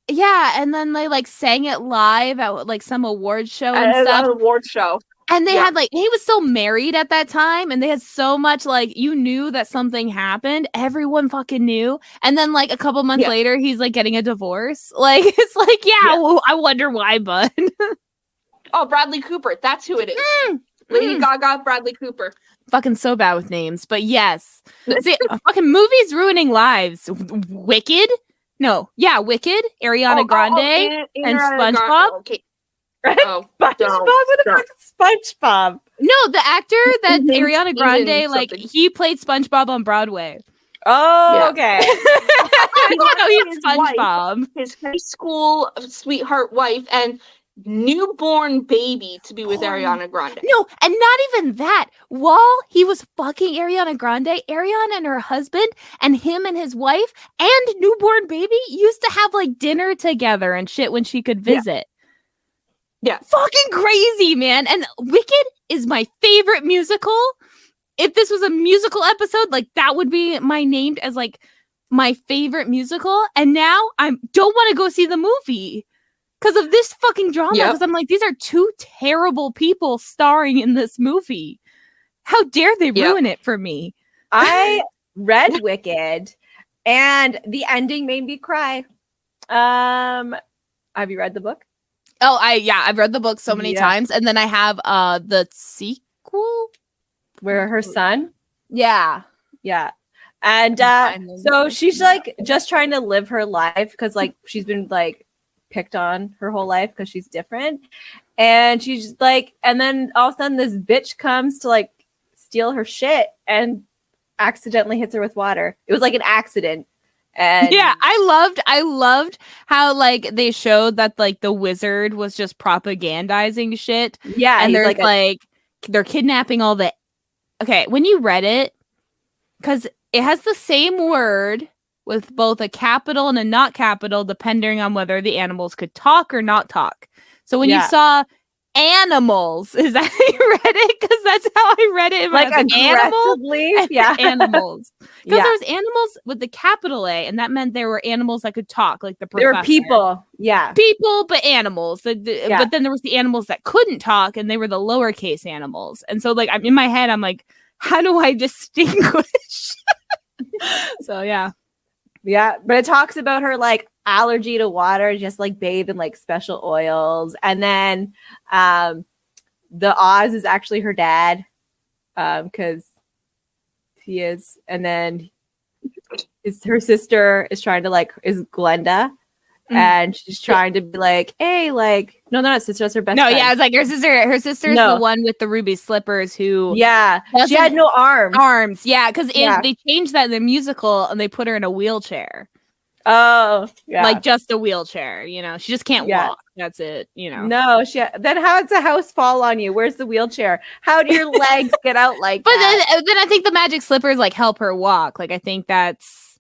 yeah, and then they like sang it live at like some award show and stuff. An award show. And they had like, he was still married at that time, and they had so much like, you knew that something happened. Everyone fucking knew. And then like a couple months later, he's like getting a divorce. Like, it's like, well, I wonder why, bud. Oh, Bradley Cooper. That's who it is. Lady Gaga, Bradley Cooper. Fucking so bad with names, but yes. See, fucking movies ruining lives. Wicked? No. Yeah, Wicked. Ariana Grande and SpongeBob. Okay. SpongeBob? What the fuck is SpongeBob? No, the actor that Ariana Grande, like, he played SpongeBob on Broadway. Oh, okay. He's SpongeBob. His high school sweetheart wife and newborn baby to be with Ariana Grande. No, and not even that. While he was fucking Ariana Grande, Ariana and her husband and him and his wife and newborn baby used to have like dinner together and shit when she could visit. Yeah. Fucking crazy, man. And Wicked is my favorite musical. If this was a musical episode, like that would be my named as like my favorite musical. And now I don't want to go see the movie because of this fucking drama. Because I'm like, these are two terrible people starring in this movie. How dare they ruin it for me? I read Wicked and the ending made me cry. Have you read the book? Oh, I've read the book so many times, and then I have the sequel where her son. Yeah. And so she's like just trying to live her life because like she's been like picked on her whole life because she's different, and she's like, and then all of a sudden this bitch comes to like steal her shit and accidentally hits her with water. It was like an accident. And I loved how like they showed that like the wizard was just propagandizing shit. Yeah, and there's like they're kidnapping all the. Okay, when you read it, because it has the same word with both a capital and a not capital, depending on whether the animals could talk or not talk. So when you saw animals, is that how you read it? Because that's how I read it. Like aggressively, animals. Because there was animals with the capital A, and that meant there were animals that could talk, like the professor. There were people, people, but animals. But then there was the animals that couldn't talk, and they were the lowercase animals. And so, like, I'm in my head, I'm like, how do I distinguish? So yeah. But it talks about her like allergy to water, just like bathe in like special oils, and then the Oz is actually her dad because he is, and then her sister is trying to like is Glenda, and she's trying to be like, hey, like no, they're not sisters, that's her best friend. It's like her sister's the one with the ruby slippers who she had no arms because they changed that in the musical and they put her in a wheelchair. Like just a wheelchair, you know, she just can't walk. That's it, you know. No, then how does a house fall on you? Where's the wheelchair? How do your legs get out like that? But then I think the magic slippers like help her walk. Like I think that's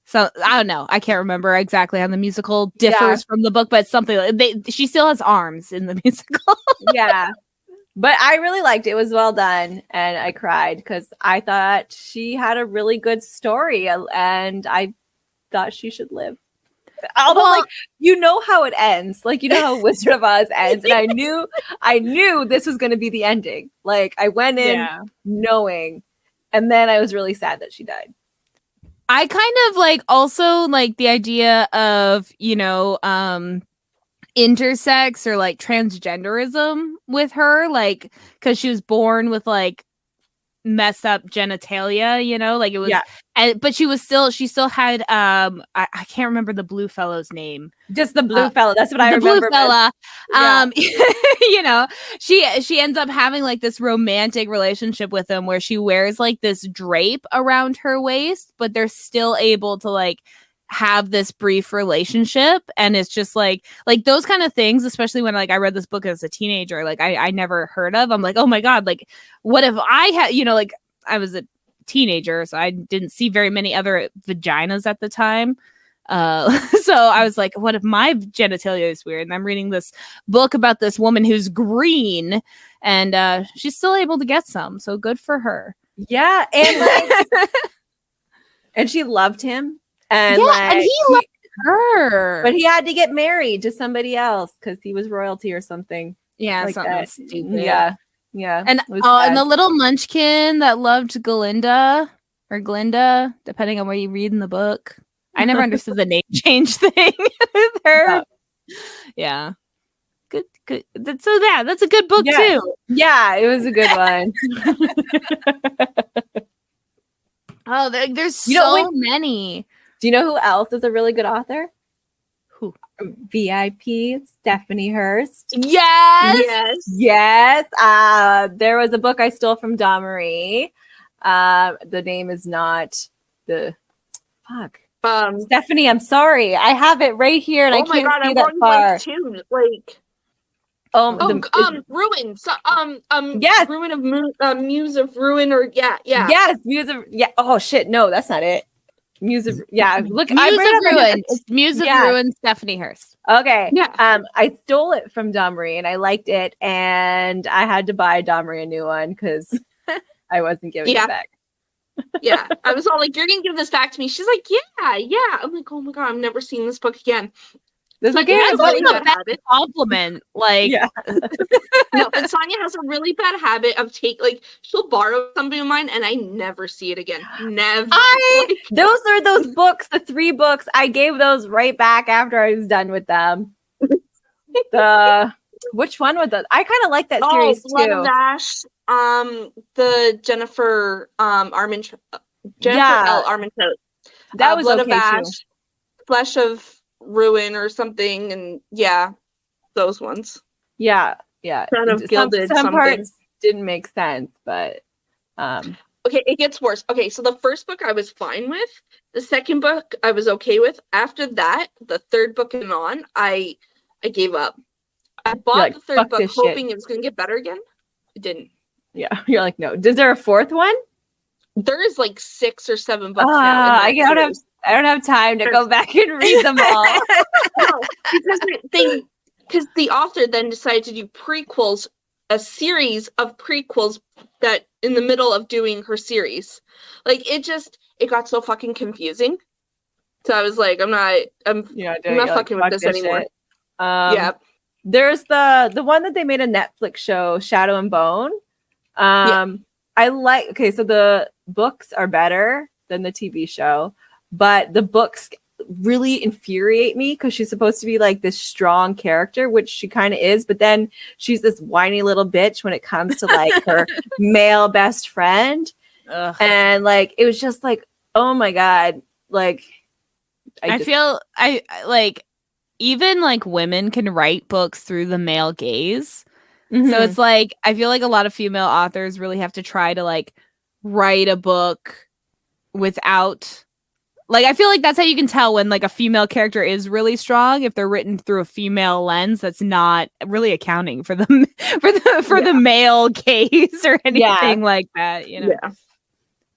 so I don't know. I can't remember exactly how the musical differs from the book, but it's something like she still has arms in the musical. But I really liked it. It was well done, and I cried because I thought she had a really good story, and I thought she should live. Although, like, you know how it ends. Like, you know how Wizard of Oz ends. And I knew this was going to be the ending. Like, I went in knowing. And then I was really sad that she died. I kind of, like, also, like, the idea of, you know, intersex or, like, transgenderism with her. Like, because she was born with, like, messed up genitalia, you know, like it was but she still had I can't remember the blue fellow's name, just the blue fellow, that's what I remember. Blue fella. You know, she ends up having like this romantic relationship with him where she wears like this drape around her waist, but they're still able to like have this brief relationship, and it's just like those kind of things, especially when like I read this book as a teenager, like I never heard of. I'm like, oh my god, like what if I had, like I was a teenager, so I didn't see very many other vaginas at the time. So I was like, what if my genitalia is weird? And I'm reading this book about this woman who's green, and she's still able to get some, so good for her. Yeah, and like, and she loved him. And, and he loved her. But he had to get married to somebody else because he was royalty or something. Yeah, like something that. stupid. Yeah. And and the little munchkin that loved Glinda, depending on where you read in the book. I never understood the name change thing with her. Yeah. Good. So that's a good book too. Yeah, it was a good one. Oh, there's so many. Do you know who else is a really good author? Who? VIP, Stephanie Hurst. Yes. There was a book I stole from Dawn-Marie. The name is not the fuck. Stephanie, I'm sorry. I have it right here, and I can't see that far. Too. Ruin. So, yes, Ruin of Muse of Ruin, or yes, Muse of Oh shit, no, that's not it. Muse of Look, Muse of Ruin. It's Muse of Ruin. Stephanie Hurst. Okay. Yeah. I stole it from Dawn-Marie, and I liked it, and I had to buy Dawn-Marie a new one because I wasn't giving it back. Yeah, I was all like, "You're gonna give this back to me." She's like, "Yeah." I'm like, "Oh my god, I've never seen this book again." This like, is really a bad compliment. Like, no, and Sonia has a really bad habit of she'll borrow something of mine, and I never see it again. Never. Those are those books, the 3 books. I gave those right back after I was done with them. Which one was that? I kind of like that series Blood too. of Ash. The Jennifer L. Armentrout. That was Blood okay of Ash, too. Flesh of Ruin or something, and those ones. Yeah. Kind of gilded. Some parts didn't make sense, but okay, it gets worse. Okay, so the first book I was fine with. The second book I was okay with. After that, the third book and on, I gave up. I bought the third book hoping it was going to get better again. It didn't. Yeah, you're like, no. Is there a 4th one? There's 6 or 7 books now. I don't have time to go back and read them all. No, because the author then decided to do prequels, a series of prequels that in the middle of doing her series. It got so fucking confusing. So I was like, I'm not fucking with this anymore. There's the one that they made a Netflix show, Shadow and Bone. I like, so the books are better than the TV show, but the books really infuriate me because she's supposed to be like this strong character, which she kind of is, but then she's this whiny little bitch when it comes to like her male best friend. Ugh. And like, it was just like, oh my God. Like, I feel even like women can write books through the male gaze. Mm-hmm. So it's like, I feel like a lot of female authors really have to try to like write a book without, like, I feel like that's how you can tell when like a female character is really strong, if they're written through a female lens that's not really accounting for the the male gaze or anything like that,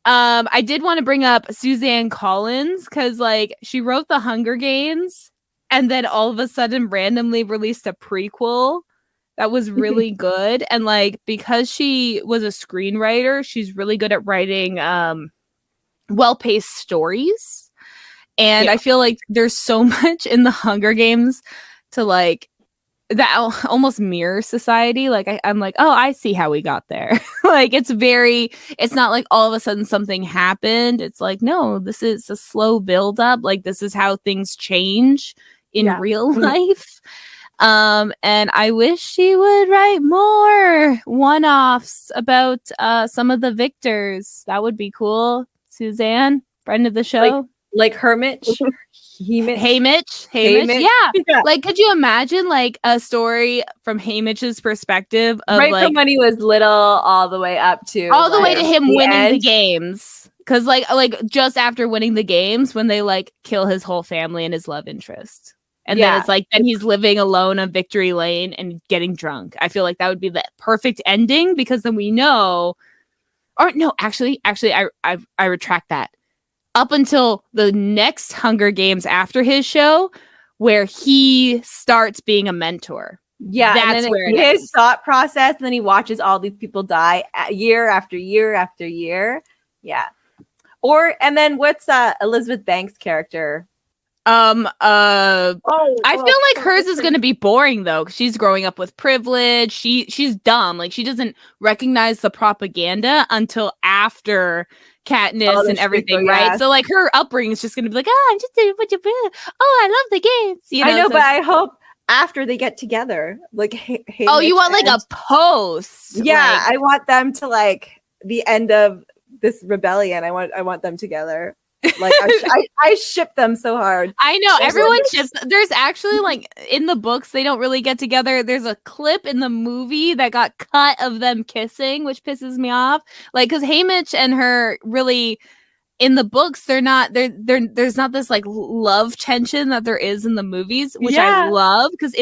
I did want to bring up Suzanne Collins because like she wrote The Hunger Games and then all of a sudden randomly released a prequel that was really good. And like, because she was a screenwriter, she's really good at writing well-paced stories. And I feel like there's so much in The Hunger Games to like that almost mirror society. Like I'm like, oh, I see how we got there. Like it's not like all of a sudden something happened. It's like, no, this is a slow build up. Like this is how things change in real life. And I wish she would write more one-offs about some of the victors. That would be cool. Suzanne, friend of the show. Like Hermit. Haymitch. Yeah. Like, could you imagine like a story from Haymitch's perspective of from when he was little all the way up to all the way to him winning the games. Because like just after winning the games, when they like kill his whole family and his love interest. And then it's like, then he's living alone on Victory Lane and getting drunk. I feel like that would be the perfect ending, because then we know, or no, actually, I retract that. Up until the next Hunger Games after his show, where he starts being a mentor. Yeah, that's where his thought process, and then he watches all these people die year after year after year. Yeah. And then what's Elizabeth Banks' character? I feel like hers is going to be boring though, because she's growing up with privilege. She's dumb. Like, she doesn't recognize the propaganda until after Katniss and everything, right? So like her upbringing is just going to be like, I'm just doing what you do. Oh, I love the games. You know, I know, but I hope after they get together, like, you want like a post? Yeah, like, I want them to like the end of this rebellion. I want them together. Like, I ship them so hard. I know, everyone ships. There's actually, like, in the books they don't really get together. There's a clip in the movie that got cut of them kissing, which pisses me off. Like, because Haymitch and her really, in the books, there's not this like love tension that there is in the movies, which I love, because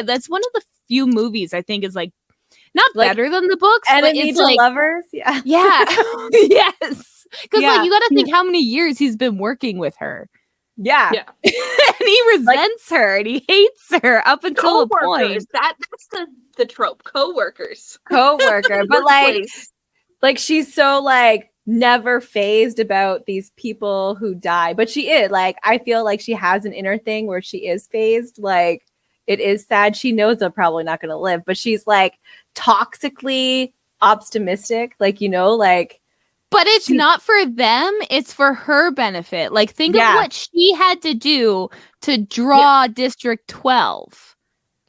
that's one of the few movies I think is like not like, better than the books, but it's like lovers. Yeah. Yes. Because like, you got to think how many years he's been working with her. Yeah. And he resents her and he hates her up until a point. That's the trope. Co-worker. But like she's so like never phased about these people who die. But she is like, I feel like she has an inner thing where she is phased. Like, it is sad. She knows they're probably not going to live, but she's like toxically optimistic. Like, you know, like. But it's not for them. It's for her benefit. Like, think of what she had to do to draw District 12.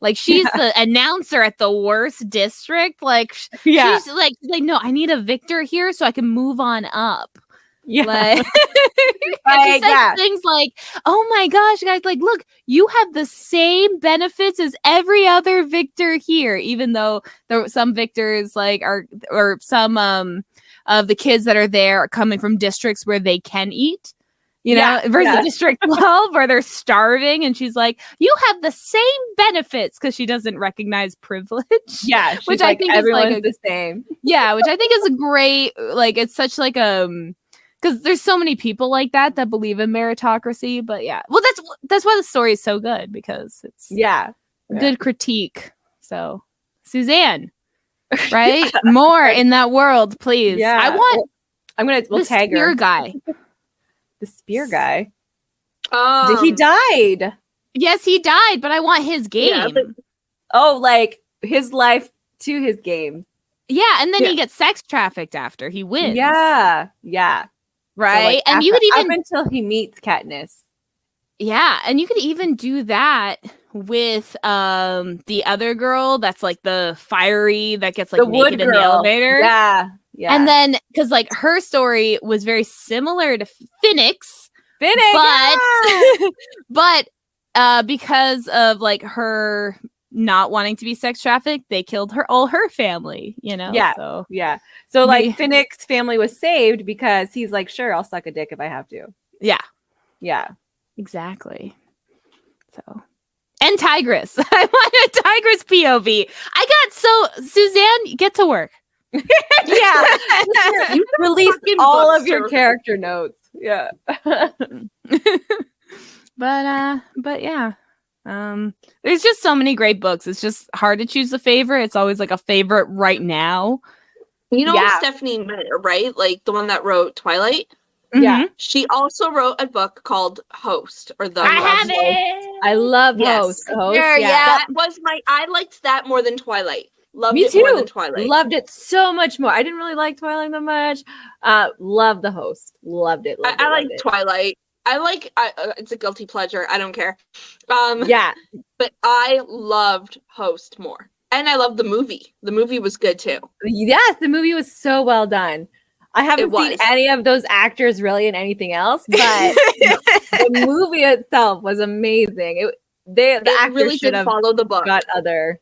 Like, she's the announcer at the worst district. Like, she's like, no, I need a victor here so I can move on up. Yeah. Like, she says things like, oh my gosh, guys, like, look, you have the same benefits as every other victor here, even though some victors like or some of the kids that are there are coming from districts where they can eat, you know, versus District 12 where they're starving. And she's like, you have the same benefits, because she doesn't recognize privilege. Yeah. Which I think everyone's is like the same. Yeah. Which I think is a great, like, it's such like because there's so many people like that believe in meritocracy. But yeah, well, that's why the story is so good, because it's good critique. So Suzanne. Right? More in that world, please. Yeah. I want we'll tag her. Guy. The spear guy. He died. Yes, he died, but I want his game. Like his life to his game. Yeah, and then he gets sex trafficked after he wins. Yeah. Right? So, like, and you could even up until he meets Katniss. Yeah, and you could even do that with the other girl that's like the fiery that gets like naked in the elevator. Yeah. And then because like her story was very similar to Phoenix, but because of like her not wanting to be sex trafficked, they killed all her family, you know? So like Phoenix's family was saved because he's like, sure, I'll suck a dick if I have to. Yeah. Exactly. So, and Tigress. I want a Tigress POV. Suzanne, get to work. You released all of your character notes. Yeah. But yeah. There's just so many great books. It's just hard to choose a favorite. It's always like a favorite right now. You know Stephanie Meyer, right? Like the one that wrote Twilight. Yeah. She also wrote a book called Host, or The I have it. I love Host. That was I liked that more than Twilight. Me too. More than Twilight. Loved it so much more. I didn't really like Twilight that much. Loved The Host. Loved it. I like Twilight. It's a guilty pleasure. I don't care. But I loved Host more. And I loved the movie. The movie was good too. Yes, the movie was so well done. I haven't seen any of those actors really in anything else, but the movie itself was amazing. The actors really did follow the book. Got other.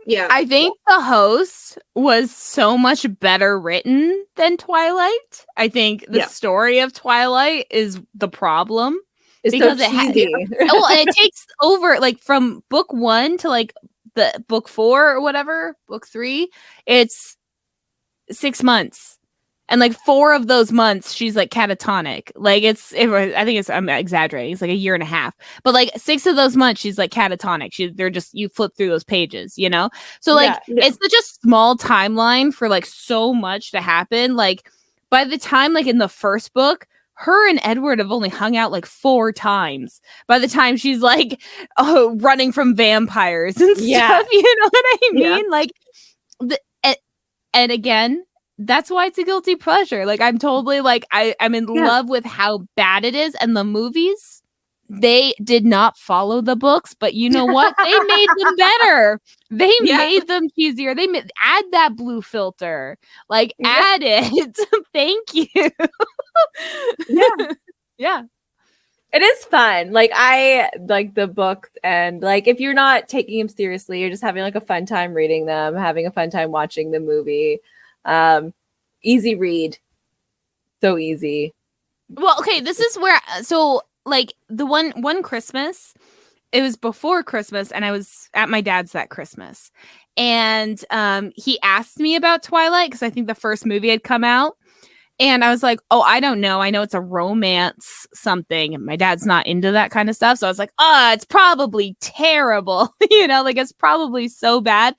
Yeah. I think The Host was so much better written than Twilight. I think the story of Twilight is the problem. It's because so cheesy. It takes over like from book 1 to like the book 4 or whatever, book 3, it's 6 months. And like 4 of those months, she's like catatonic. Like I'm exaggerating. It's like a year and a half. But like 6 of those months, she's like catatonic. You flip through those pages, you know? So like, it's such a small timeline for like so much to happen. Like by the time like in the first book, her and Edward have only hung out like 4 times. By the time she's like running from vampires and stuff, you know what I mean? Like, and again, that's why it's a guilty pleasure. Like I'm totally like I'm in love with how bad it is. And the movies, they did not follow the books, but you know what? They made them better. They made them cheesier. Add that blue filter. Like add it. Thank you. Yeah. It is fun. Like I like the books, and like if you're not taking them seriously, you're just having like a fun time reading them, having a fun time watching the movie. Easy read. So easy. Well, okay, this is where like the one Christmas, it was before Christmas and I was at my dad's that Christmas. And he asked me about Twilight because I think the first movie had come out. And I was like, oh, I don't know. I know it's a romance something. And my dad's not into that kind of stuff. So I was like, it's probably terrible. You know, like it's probably so bad.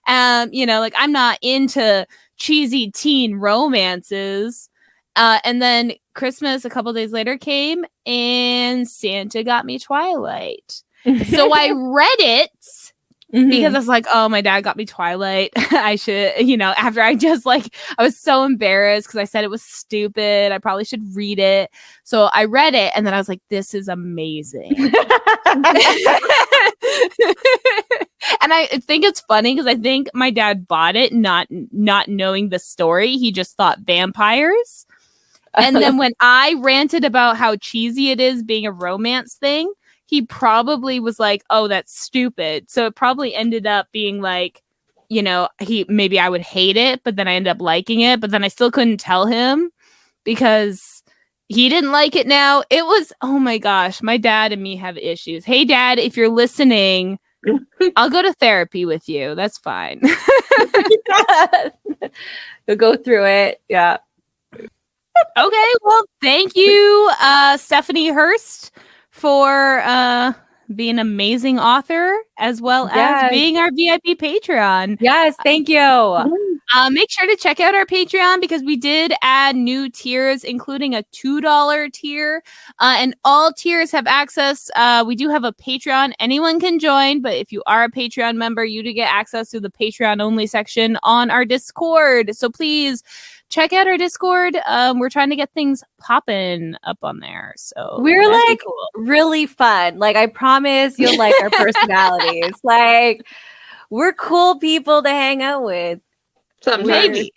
You know, like I'm not into cheesy teen romances. And then Christmas a couple days later came and Santa got me Twilight. So I read it because I was like, oh, my dad got me Twilight. I should, you know, after I was so embarrassed because I said it was stupid. I probably should read it. So I read it and then I was like, this is amazing. And I think it's funny because I think my dad bought it not knowing the story. He just thought vampires. And then when I ranted about how cheesy it is being a romance thing, he probably was like, oh, that's stupid. So it probably ended up being like, you know, maybe I would hate it, but then I ended up liking it. But then I still couldn't tell him because he didn't like it now. It was, oh my gosh, my dad and me have issues. Hey, Dad, if you're listening, I'll go to therapy with you. That's fine. You'll go through it. Yeah. Okay. Well, thank you, Stephanie Hurst, for being an amazing author as well as being our VIP Patreon. Yes, thank you. Make sure to check out our Patreon because we did add new tiers, including a $2 tier. And all tiers have access. We do have a Patreon. Anyone can join, but if you are a Patreon member, you do get access to the Patreon only section on our Discord. So please check out our Discord. We're trying to get things popping up on there. So we're like really fun. Like I promise you'll like our personalities. Like we're cool people to hang out with. Maybe.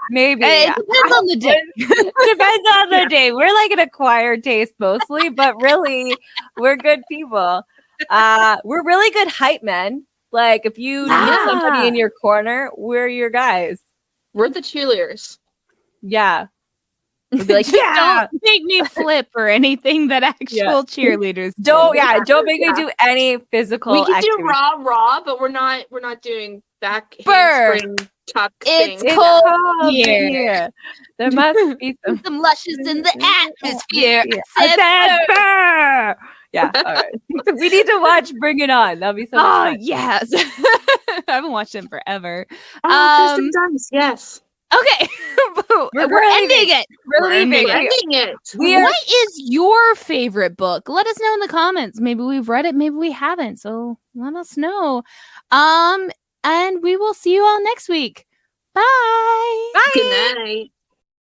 It depends on the day. Depends on the day. We're like an acquired taste mostly, but really we're good people. We're really good hype men. Like if you need somebody in your corner, we're your guys. We're the cheerleaders. Yeah. We'll be like, yeah, don't make me flip or anything that actual cheerleaders do. Don't make me do any physical We can activity. do raw, but we're not doing back handspring tuck it's thing. cold here. There must be some lushes in the atmosphere. I said yeah. All right. We need to watch Bring It On. That'll be so much fun. Yes. I haven't watched it in forever. Kristen Dunst, yes. Okay. We're ending it. We're ending it. What is your favorite book? Let us know in the comments. Maybe we've read it, maybe we haven't. So let us know. And we will see you all next week. Bye. Bye. Good night.